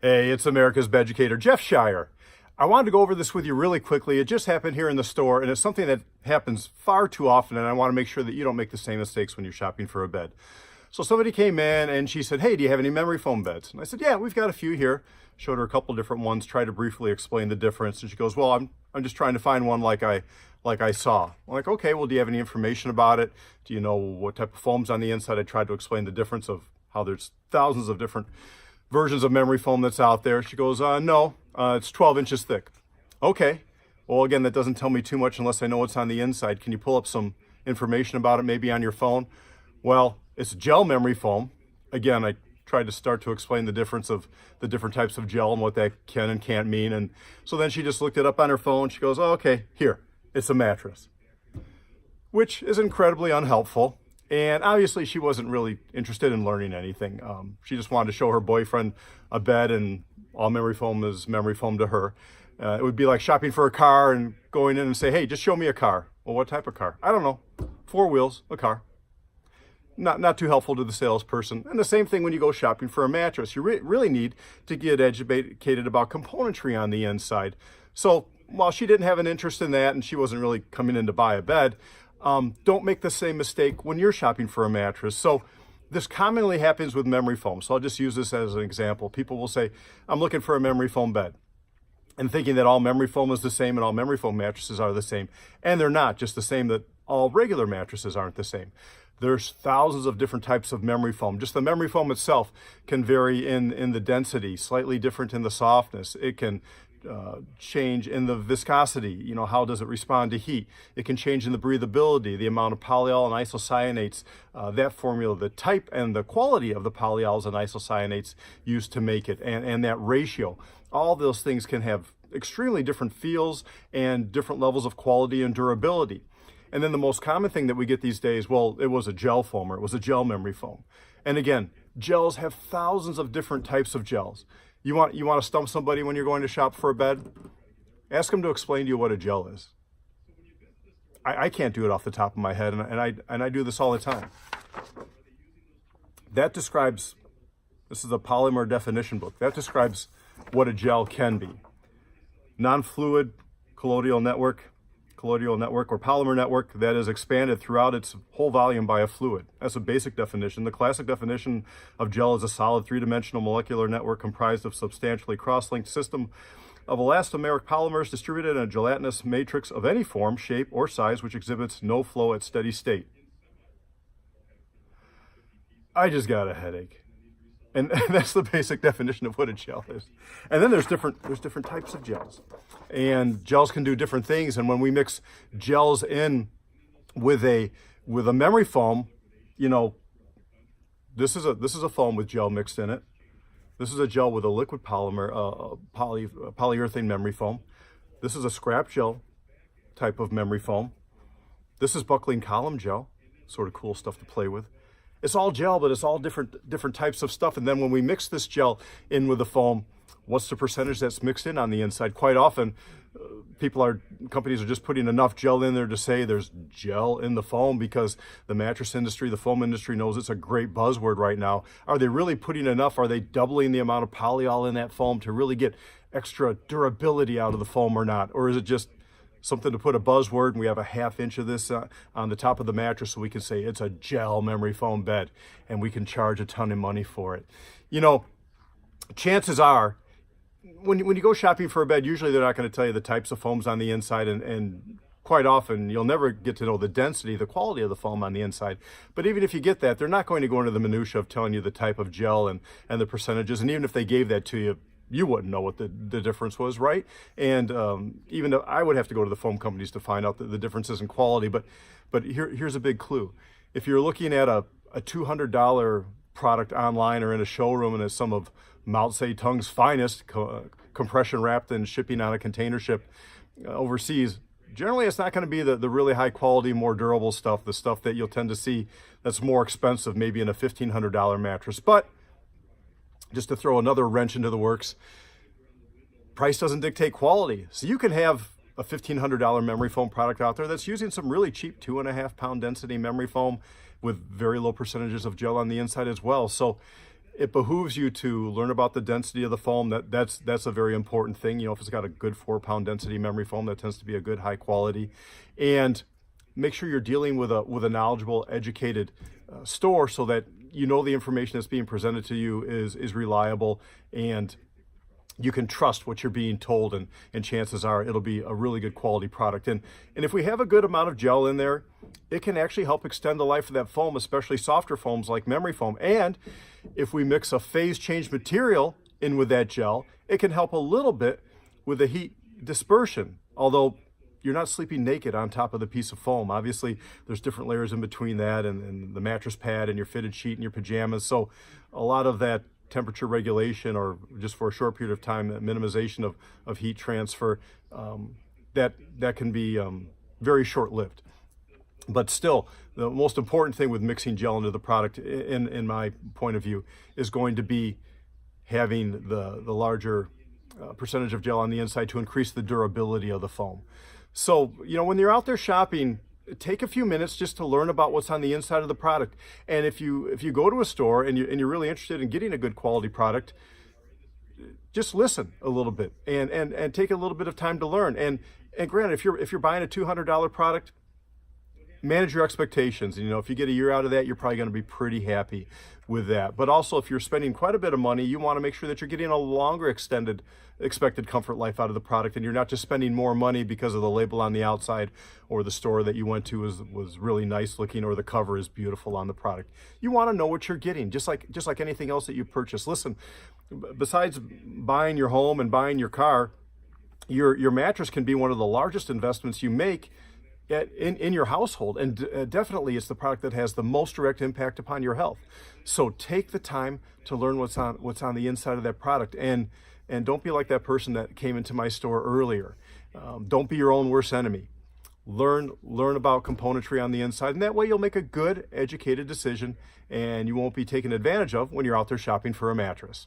Hey, it's America's Beducator, Jeff Shire. I wanted to go over this with you really quickly. It just happened here in the store, and it's something that happens far too often, and I want to make sure that you don't make the same mistakes when you're shopping for a bed. So somebody came in, and she said, hey, do you have any memory foam beds? And I said, yeah, we've got a few here. Showed her a couple different ones, tried to briefly explain the difference, and she goes, well, I'm just trying to find one like I saw. I'm like, okay, well, do you have any information about it? Do you know what type of foam's on the inside? I tried to explain the difference of how there's thousands of different versions of memory foam that's out there. She goes, no, it's 12 inches thick. Okay, well, again, that doesn't tell me too much unless I know what's on the inside. Can you pull up some information about it maybe on your phone? Well, it's gel memory foam. Again, I tried to start to explain the difference of the different types of gel and what that can and can't mean. And so then she just looked it up on her phone. She goes, oh, okay, here, it's a mattress, which is incredibly unhelpful. And obviously she wasn't really interested in learning anything. She just wanted to show her boyfriend a bed, and all memory foam is memory foam to her. It would be like shopping for a car and going in and say, hey, just show me a car. Well, what type of car? I don't know. 4 wheels, a car. Not too helpful to the salesperson. And the same thing when you go shopping for a mattress. You really need to get educated about componentry on the inside. So while she didn't have an interest in that and she wasn't really coming in to buy a bed, don't make the same mistake when you're shopping for a mattress. So this commonly happens with memory foam. So I'll just use this as an example. People will say, I'm looking for a memory foam bed, and thinking that all memory foam is the same and all memory foam mattresses are the same. And they're not, just the same that all regular mattresses aren't the same. There's thousands of different types of memory foam. Just the memory foam itself can vary in the density, slightly different in the softness. It can change in the viscosity. You know, how does it respond to heat? It can change in the breathability, the amount of polyol and isocyanates, that formula, the type and the quality of the polyols and isocyanates used to make it, and that ratio. All those things can have extremely different feels and different levels of quality and durability. And then the most common thing that we get these days, well, it was a gel foam, or it was a gel memory foam. And again, gels have thousands of different types of gels. You want to stump somebody when you're going to shop for a bed? Ask them to explain to you what a gel is. I can't do it off the top of my head, and I do this all the time. That describes, this is a polymer definition book, that describes what a gel can be. Non-fluid colloidal network or polymer network that is expanded throughout its whole volume by a fluid. That's a basic definition. The classic definition of gel is a solid three-dimensional molecular network comprised of substantially cross-linked system of elastomeric polymers distributed in a gelatinous matrix of any form, shape, or size which exhibits no flow at steady state. I just got a headache. And that's the basic definition of what a gel is. And then there's different types of gels. And gels can do different things. And when we mix gels in with a memory foam, you know, this is a foam with gel mixed in it. This is a gel with a liquid polymer, polyurethane memory foam. This is a scrap gel type of memory foam. This is buckling column gel, sort of cool stuff to play with. It's all gel, but it's all different types of stuff. And then when we mix this gel in with the foam, what's the percentage that's mixed in on the inside? Quite often, companies are just putting enough gel in there to say there's gel in the foam because the mattress industry, the foam industry knows it's a great buzzword right now. Are they really putting enough? Are they doubling the amount of polyol in that foam to really get extra durability out of the foam or not? Or is it just something to put a buzzword, and we have a ½ inch of this on the top of the mattress so we can say it's a gel memory foam bed, and we can charge a ton of money for it. You know, chances are, when you go shopping for a bed, usually they're not going to tell you the types of foams on the inside, and quite often you'll never get to know the density, the quality of the foam on the inside. But even if you get that, they're not going to go into the minutia of telling you the type of gel and the percentages. And even if they gave that to you, you wouldn't know what the difference was, right? And even though I would have to go to the foam companies to find out the differences in quality, but here's a big clue. If you're looking at a $200 product online or in a showroom and it's some of Mao Zedong's finest, compression wrapped and shipping on a container ship overseas, generally it's not going to be the really high quality, more durable stuff, the stuff that you'll tend to see that's more expensive, maybe in a $1,500 mattress. But just to throw another wrench into the works, price doesn't dictate quality. So you can have a $1,500 memory foam product out there that's using some really cheap 2.5 pound density memory foam with very low percentages of gel on the inside as well. So it behooves you to learn about the density of the foam. That's a very important thing. You know, if it's got a good 4-pound density memory foam, that tends to be a good high quality. And make sure you're dealing with a knowledgeable, educated store, so that you know the information that's being presented to you is reliable, and you can trust what you're being told, and chances are it'll be a really good quality product. And if we have a good amount of gel in there, it can actually help extend the life of that foam, especially softer foams like memory foam. And if we mix a phase change material in with that gel, it can help a little bit with the heat dispersion, although you're not sleeping naked on top of the piece of foam. Obviously, there's different layers in between that and the mattress pad and your fitted sheet and your pajamas. So a lot of that temperature regulation, or just for a short period of time, minimization of heat transfer, that can be very short-lived. But still, the most important thing with mixing gel into the product, in my point of view, is going to be having the larger percentage of gel on the inside to increase the durability of the foam. So, you know, when you're out there shopping, take a few minutes just to learn about what's on the inside of the product. And if you go to a store and you're really interested in getting a good quality product, just listen a little bit and take a little bit of time to learn. And granted, if you're buying a $200 product, manage your expectations. And, you know, if you get a year out of that, you're probably going to be pretty happy with that. But also, if you're spending quite a bit of money, you want to make sure that you're getting a longer expected comfort life out of the product, and you're not just spending more money because of the label on the outside, or the store that you went to was really nice looking, or the cover is beautiful on the product. You want to know what you're getting, just like anything else that you purchase. Listen, besides buying your home and buying your car, your mattress can be one of the largest investments you make in your household, and definitely it's the product that has the most direct impact upon your health. So take the time to learn what's on the inside of that product, and don't be like that person that came into my store earlier. Don't be your own worst enemy. Learn about componentry on the inside, and that way you'll make a good, educated decision, and you won't be taken advantage of when you're out there shopping for a mattress.